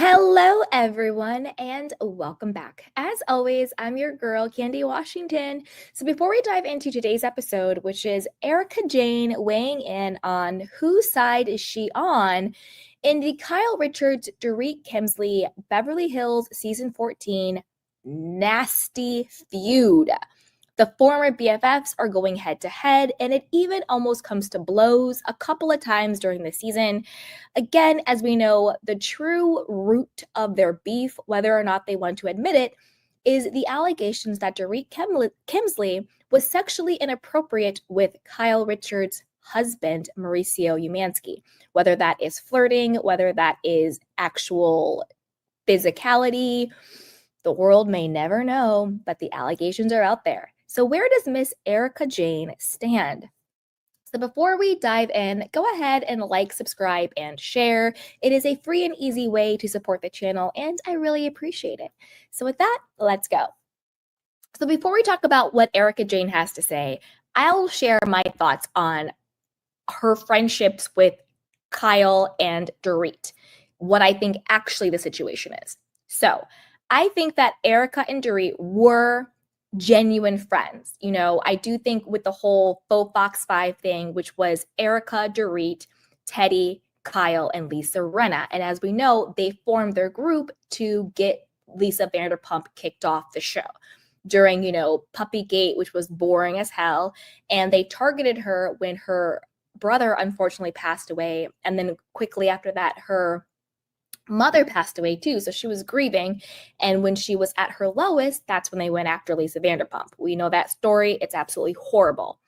Hello, everyone, and welcome back. As always, I'm your girl, Candy Washington. So, before we dive into today's episode, which is Erika Jayne weighing in on whose side is she on in the Kyle Richards, Dorit Kemsley, Beverly Hills Season 14 Nasty Feud. The former BFFs are going head to head, and it even almost comes to blows a couple of times during the season. Again, as we know, the true root of their beef, whether or not they want to admit it, is the allegations that Dorit Kemsley was sexually inappropriate with Kyle Richards' husband, Mauricio Umansky. Whether that is flirting, whether that is actual physicality, the world may never know, but the allegations are out there. So where does Miss Erika Jayne stand? So before we dive in, go ahead and like, subscribe, and share. It is a free and easy way to support the channel, and I really appreciate it. So with that, let's go. So before we talk about what Erika Jayne has to say, I'll share my thoughts on her friendships with Kyle and Dorit, what I think actually the situation is. So I think that Erika and Dorit were genuine friends. You know, I do think with the whole faux Fox 5 thing, which was Erika, Dorit, Teddy, Kyle, and Lisa Rinna. And as we know, they formed their group to get Lisa Vanderpump kicked off the show during, Puppygate, which was boring as hell. And they targeted her when her brother unfortunately passed away. And then quickly after that, her mother passed away too, so she was grieving. And when she was at her lowest, that's when they went after Lisa Vanderpump. We know that story. It's absolutely horrible.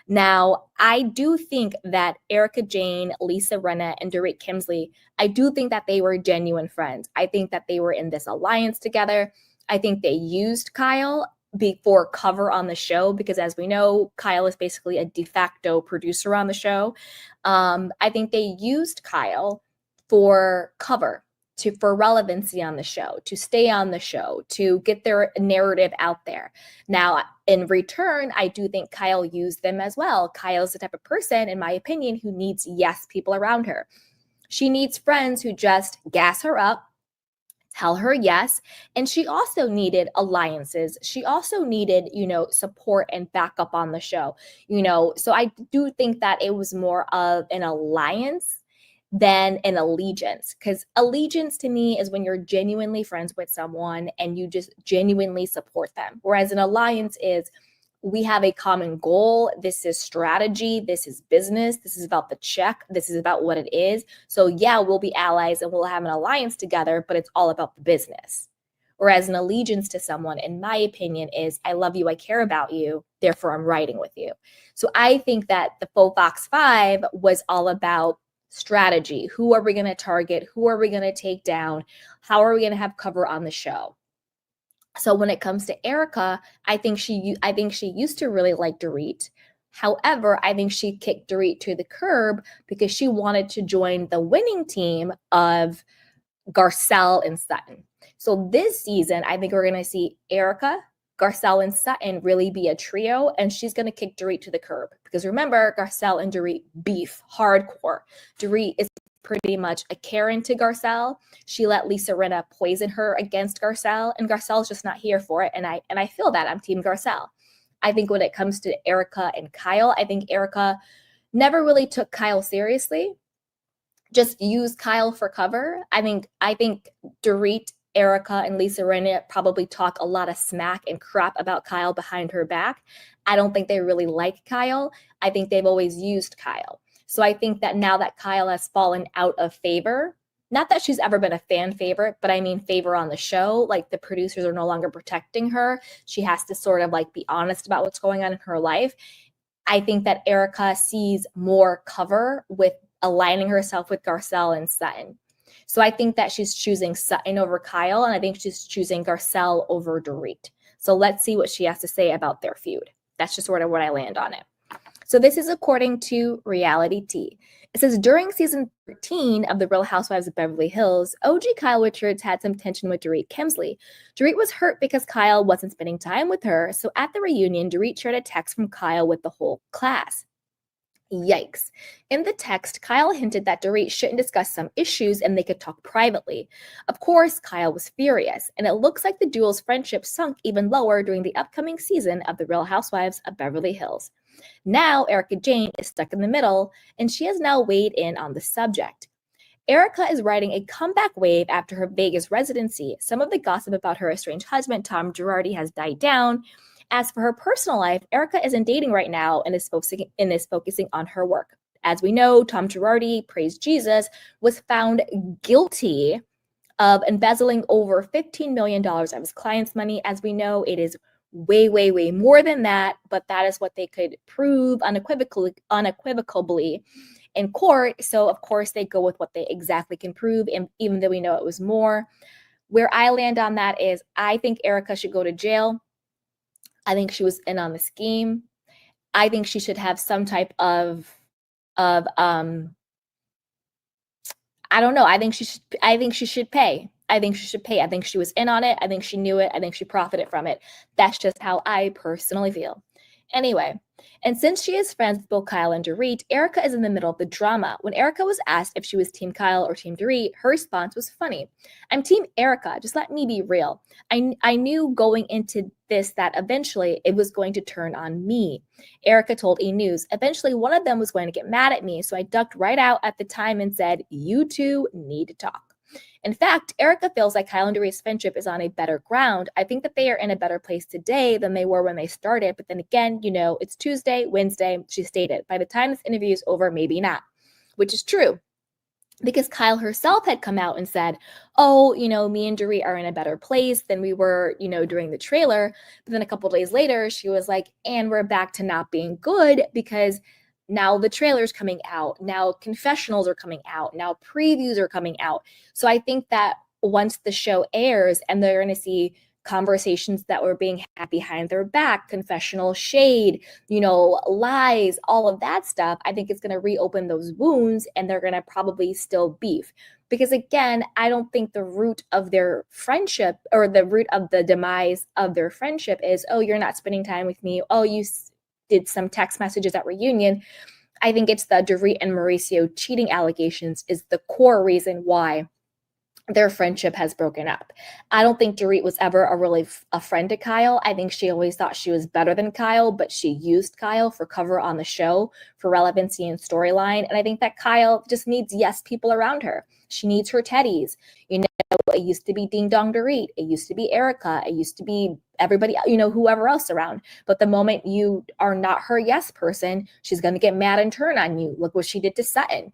Now, I do think that Erika Jayne, Lisa Rinna, and Dorit Kemsley, I do think that they were genuine friends. I think that they were in this alliance together. I think they used Kyle before cover on the show because, as we know, Kyle is basically a de facto producer on the show. I think they used Kyle for cover, for relevancy on the show, to stay on the show, to get their narrative out there. Now, in return, I do think Kyle used them as well. Kyle's the type of person, in my opinion, who needs yes people around her. She needs friends who just gas her up, tell her yes. And she also needed alliances. She also needed, support and backup on the show, So I do think that it was more of an alliance than an allegiance, because allegiance to me is when you're genuinely friends with someone and you just genuinely support them. Whereas an alliance is, we have a common goal. This is strategy. This is business. This is about the check. This is about what it is. So yeah, we'll be allies and we'll have an alliance together, but it's all about the business. Whereas an allegiance to someone, in my opinion, is I love you, I care about you, therefore I'm riding with you. So I think that the faux Fox 5 was all about strategy. Who are we going to target? Who are we going to take down? How are we going to have cover on the show? So when it comes to Erika, I think she used to really like Dorit. However, I think she kicked Dorit to the curb because she wanted to join the winning team of Garcelle and Sutton. So this season, I think we're going to see Erika, Garcelle, and Sutton really be a trio, and she's going to kick Dorit to the curb. Because remember, Garcelle and Dorit beef hardcore. Dorit is pretty much a Karen to Garcelle. She let Lisa Rinna poison her against Garcelle, and Garcelle's just not here for it. And I feel that. I'm Team Garcelle. I think when it comes to Erika and Kyle, I think Erika never really took Kyle seriously, just used Kyle for cover. I think Dorit, Erika, and Lisa Rinna probably talk a lot of smack and crap about Kyle behind her back. I don't think they really like Kyle. I think they've always used Kyle. So I think that now that Kyle has fallen out of favor, not that she's ever been a fan favorite, but I mean favor on the show, like the producers are no longer protecting her. She has to sort of like be honest about what's going on in her life. I think that Erika sees more cover with aligning herself with Garcelle and Sutton. So I think that she's choosing Sutton over Kyle, and I think she's choosing Garcelle over Dorit. So let's see what she has to say about their feud. That's just sort of what I land on it. So this is according to Reality Tea. It says, during season 13 of The Real Housewives of Beverly Hills, OG Kyle Richards had some tension with Dorit Kemsley. Dorit was hurt because Kyle wasn't spending time with her, so at the reunion, Dorit shared a text from Kyle with the whole class. Yikes. In the text, Kyle hinted that Dorit shouldn't discuss some issues and they could talk privately. Of course, Kyle was furious, and it looks like the duo's friendship sunk even lower during the upcoming season of The Real Housewives of Beverly Hills. Now, Erika Jayne is stuck in the middle, and she has now weighed in on the subject. Erika is riding a comeback wave after her Vegas residency. Some of the gossip about her estranged husband, Tom Girardi, has died down. As for her personal life, Erika isn't dating right now and is focusing on her work. As we know, Tom Girardi, praise Jesus, was found guilty of embezzling over $15 million of his clients' money. As we know, it is way, way, way more than that, but that is what they could prove unequivocally in court. So, of course, they go with what they exactly can prove, and even though we know it was more. Where I land on that is I think Erika should go to jail. I think she was in on the scheme. I think she should have some type of I don't know. I think she should pay. I think she should pay. I think she was in on it. I think she knew it. I think she profited from it. That's just how I personally feel. Anyway, and since she is friends with both Kyle and Dorit, Erika is in the middle of the drama. When Erika was asked if she was Team Kyle or Team Dorit, her response was funny. I'm Team Erika. Just let me be real. I knew going into this that eventually it was going to turn on me. Erika told E! News, eventually one of them was going to get mad at me, so I ducked right out at the time and said, you two need to talk. In fact, Erika feels like Kyle and Dorit's friendship is on a better ground. I think that they are in a better place today than they were when they started. But then again, it's Tuesday, Wednesday, she stated. By the time this interview is over, maybe not, which is true. Because Kyle herself had come out and said, oh, me and Dorit are in a better place than we were, during the trailer. But then a couple days later, she was like, and we're back to not being good because now the trailer's coming out. Now confessionals are coming out. Now previews are coming out. So I think that once the show airs and they're going to see conversations that were being had behind their back, confessional shade, lies, all of that stuff, I think it's going to reopen those wounds and they're going to probably still beef. Because again, I don't think the root of their friendship or the root of the demise of their friendship is, oh, you're not spending time with me. Oh, you did some text messages at reunion. I think it's the Dorit and Mauricio cheating allegations is the core reason why their friendship has broken up. I don't think Dorit was ever a friend to Kyle. I think she always thought she was better than Kyle, but she used Kyle for cover on the show, for relevancy and storyline. And I think that Kyle just needs yes people around her. She needs her teddies. It used to be Ding Dong Dorit. It used to be Erika. It used to be everybody, whoever else around. But the moment you are not her yes person, she's going to get mad and turn on you. Look what she did to Sutton,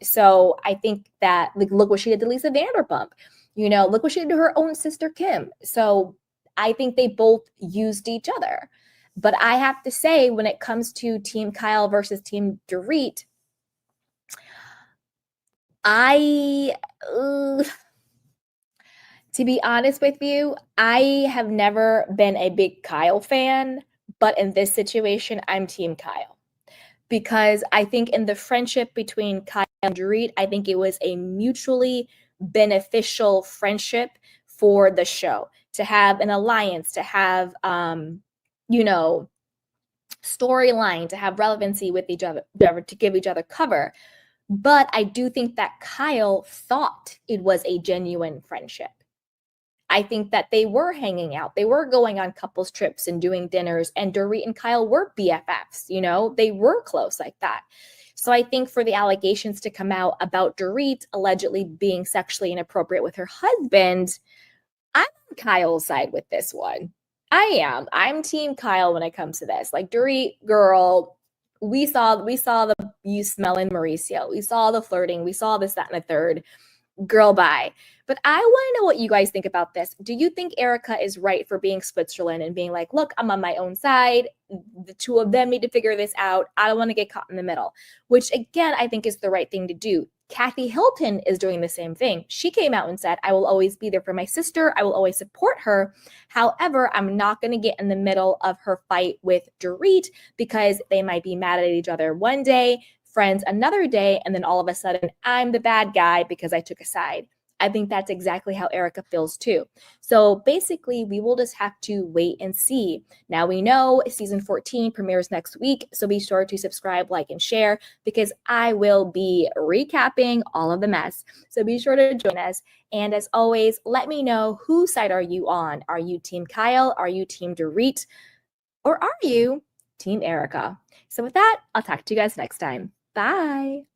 So I think that, look what she did to Lisa Vanderpump. Look what she did to her own sister, Kim. So I think they both used each other. But I have to say, when it comes to Team Kyle versus Team Dorit, to be honest with you, I have never been a big Kyle fan, but in this situation, I'm Team Kyle. Because I think in the friendship between Kyle and Dorit, I think it was a mutually beneficial friendship for the show. To have an alliance, to have, storyline, to have relevancy with each other, to give each other cover. But I do think that Kyle thought it was a genuine friendship. I think that they were hanging out. They were going on couples trips and doing dinners, and Dorit and Kyle were BFFs, they were close like that. So I think for the allegations to come out about Dorit allegedly being sexually inappropriate with her husband, I'm on Kyle's side with this one. I am. I'm Team Kyle when it comes to this. Like, Dorit, girl, we saw the you smelling Mauricio. We saw the flirting. We saw this, that, and the third. Girl, bye. But I want to know what you guys think about this. Do you think Erika is right for being Switzerland and being like, look, I'm on my own side. The two of them need to figure this out. I don't want to get caught in the middle, which again, I think is the right thing to do. Kathy Hilton is doing the same thing. She came out and said, I will always be there for my sister. I will always support her. However, I'm not going to get in the middle of her fight with Dorit because they might be mad at each other one day, friends another day, and then all of a sudden I'm the bad guy because I took a side. I think that's exactly how Erika feels too. So basically, we will just have to wait and see. Now we know season 14 premieres next week, so be sure to subscribe, like, and share because I will be recapping all of the mess. So be sure to join us. And as always, let me know, whose side are you on? Are you Team Kyle? Are you Team Dorit? Or are you Team Erika? So with that, I'll talk to you guys next time. Bye.